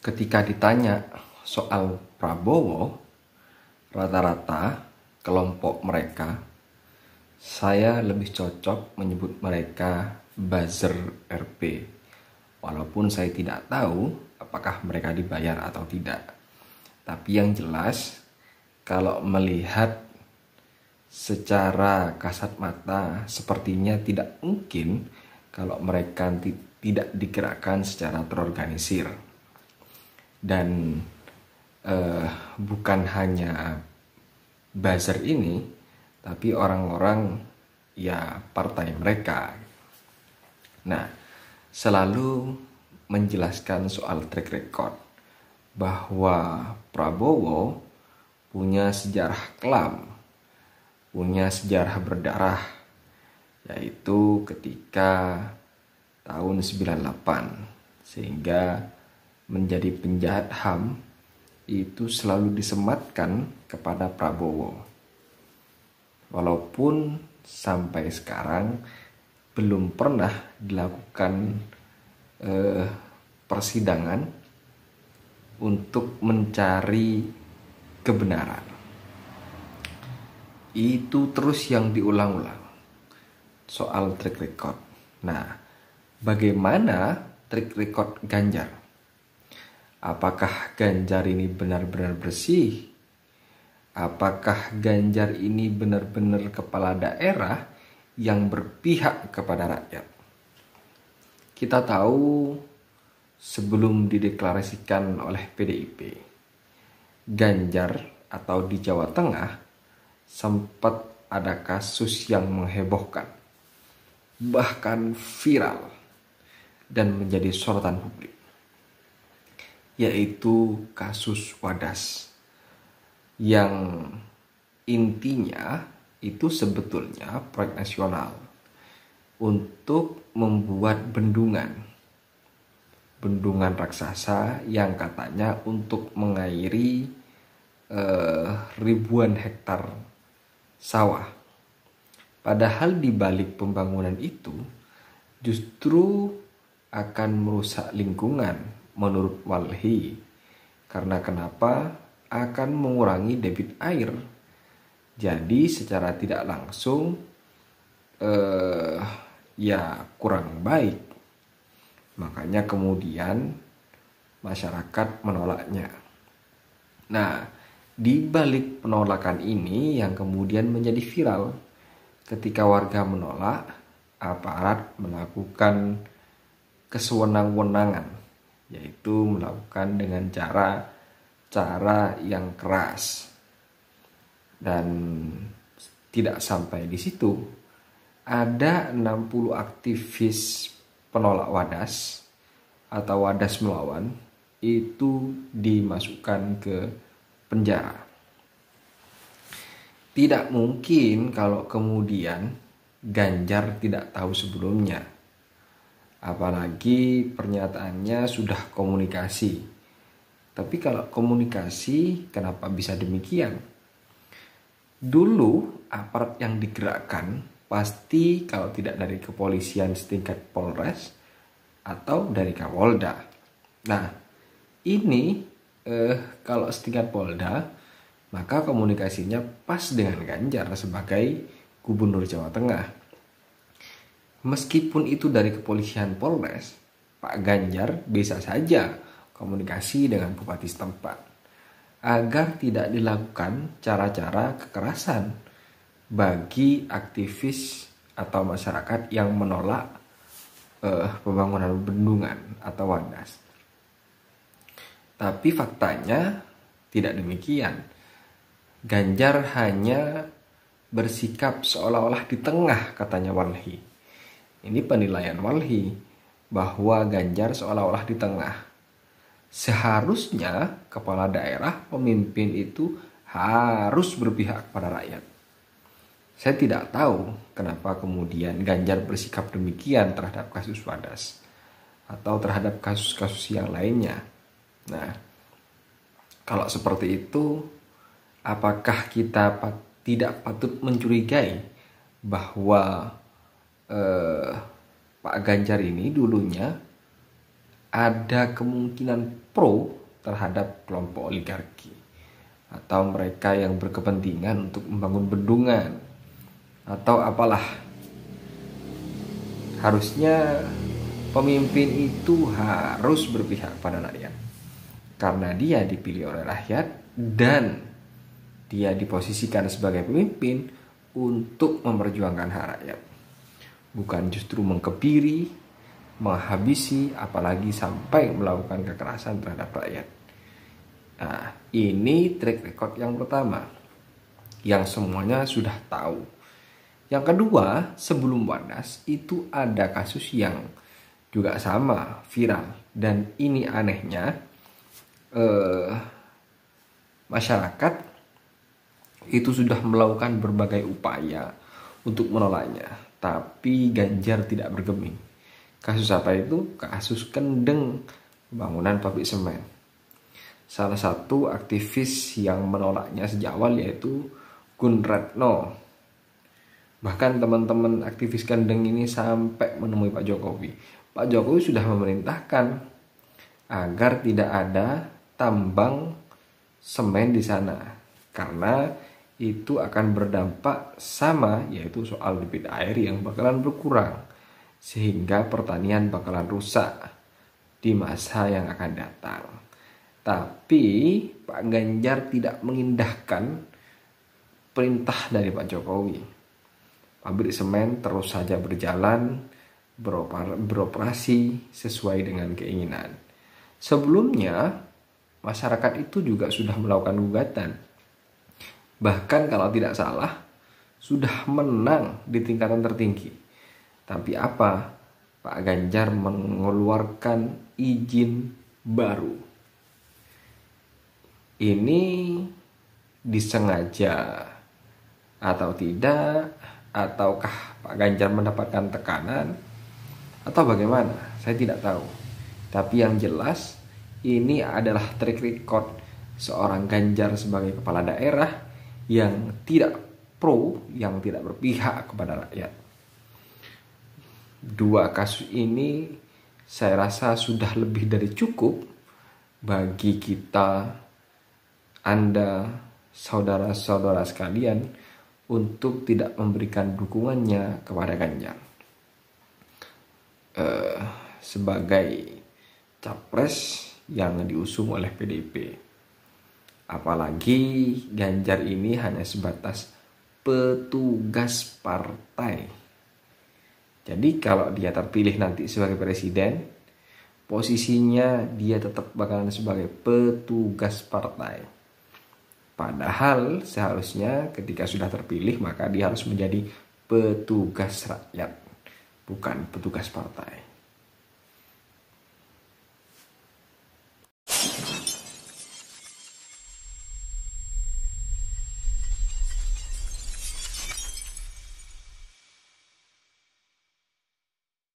Ketika ditanya soal Prabowo, rata-rata kelompok mereka, saya lebih cocok menyebut mereka buzzer RP. Walaupun saya tidak tahu apakah mereka dibayar atau tidak. Tapi yang jelas, kalau melihat secara kasat mata, sepertinya tidak mungkin kalau mereka tidak digerakkan secara terorganisir. Dan bukan hanya buzzer ini, tapi orang-orang ya partai mereka. Nah, selalu menjelaskan soal track record bahwa Prabowo punya sejarah kelam, punya sejarah berdarah, yaitu ketika tahun 98, sehingga menjadi penjahat HAM itu selalu disematkan kepada Prabowo. Walaupun sampai sekarang belum pernah dilakukan persidangan untuk mencari kebenaran. Itu terus yang diulang-ulang soal track record. Nah, bagaimana track record Ganjar? Apakah Ganjar ini benar-benar bersih? Apakah Ganjar ini benar-benar kepala daerah yang berpihak kepada rakyat? Kita tahu sebelum dideklarasikan oleh PDIP, Ganjar atau di Jawa Tengah sempat ada kasus yang menghebohkan, bahkan viral dan menjadi sorotan publik, yaitu kasus Wadas, yang intinya itu sebetulnya proyek nasional untuk membuat bendungan raksasa yang katanya untuk mengairi ribuan hektar sawah. Padahal di balik pembangunan itu justru akan merusak lingkungan menurut Walhi. Karena kenapa? Akan mengurangi debit air. Jadi secara tidak langsung ya kurang baik. Makanya kemudian masyarakat menolaknya. Nah, di balik penolakan ini yang kemudian menjadi viral, ketika warga menolak, aparat melakukan kesewenang-wenangan, yaitu melakukan dengan cara yang keras. Dan tidak sampai di situ, ada 60 aktivis penolak Wadas atau Wadas melawan itu dimasukkan ke penjara. Tidak mungkin kalau kemudian Ganjar tidak tahu sebelumnya. Apalagi pernyataannya sudah komunikasi. Tapi kalau komunikasi, kenapa bisa demikian? Dulu aparat yang digerakkan pasti kalau tidak dari kepolisian setingkat Polres atau dari Kapolda. Nah, ini kalau setingkat Polda, maka komunikasinya pas dengan Ganjar sebagai Gubernur Jawa Tengah. Meskipun itu dari kepolisian Polres, Pak Ganjar bisa saja komunikasi dengan bupati setempat agar tidak dilakukan cara-cara kekerasan bagi aktivis atau masyarakat yang menolak pembangunan bendungan atau Wadas. Tapi faktanya tidak demikian. Ganjar hanya bersikap seolah-olah di tengah, katanya Walhi. Ini penilaian Walhi bahwa Ganjar seolah-olah di tengah. Seharusnya kepala daerah, pemimpin itu harus berpihak pada rakyat. Saya tidak tahu kenapa kemudian Ganjar bersikap demikian terhadap kasus Wadas atau terhadap kasus-kasus yang lainnya. Nah, kalau seperti itu, apakah kita tidak patut mencurigai bahwa Pak Ganjar ini dulunya ada kemungkinan pro terhadap kelompok oligarki atau mereka yang berkepentingan untuk membangun bendungan atau apalah. Harusnya pemimpin itu harus berpihak pada rakyat karena dia dipilih oleh rakyat dan dia diposisikan sebagai pemimpin untuk memperjuangkan hak rakyat, bukan justru mengkebiri, menghabisi, apalagi sampai melakukan kekerasan terhadap rakyat. Nah, ini track record yang pertama yang semuanya sudah tahu. Yang kedua, sebelum Wadas itu ada kasus yang juga sama viral, dan ini anehnya masyarakat itu sudah melakukan berbagai upaya untuk menolaknya, tapi Ganjar tidak bergeming. Kasus apa itu? Kasus Kendeng, bangunan pabrik semen. Salah satu aktivis yang menolaknya sejak awal yaitu Gun Ratno. Bahkan teman-teman aktivis Kendeng ini sampai menemui Pak Jokowi. Pak Jokowi sudah memerintahkan agar tidak ada tambang semen di sana karena itu akan berdampak sama, yaitu soal debit air yang bakalan berkurang sehingga pertanian bakalan rusak di masa yang akan datang. Tapi Pak Ganjar tidak mengindahkan perintah dari Pak Jokowi. Pabrik semen terus saja berjalan, beroperasi sesuai dengan keinginan. Sebelumnya masyarakat itu juga sudah melakukan gugatan. Bahkan kalau tidak salah sudah menang di tingkatan tertinggi. Tapi apa? Pak Ganjar mengeluarkan izin baru. Ini disengaja atau tidak? Ataukah Pak Ganjar mendapatkan tekanan? Atau bagaimana? Saya tidak tahu. Tapi yang jelas ini adalah track record seorang Ganjar sebagai kepala daerah yang tidak pro, yang tidak berpihak kepada rakyat. Dua kasus ini saya rasa sudah lebih dari cukup bagi kita, Anda, saudara-saudara sekalian, untuk tidak memberikan dukungannya kepada Ganjar sebagai capres yang diusung oleh PDIP. Apalagi Ganjar ini hanya sebatas petugas partai. Jadi kalau dia terpilih nanti sebagai presiden, posisinya dia tetap bakalan sebagai petugas partai. Padahal seharusnya ketika sudah terpilih maka dia harus menjadi petugas rakyat, bukan petugas partai.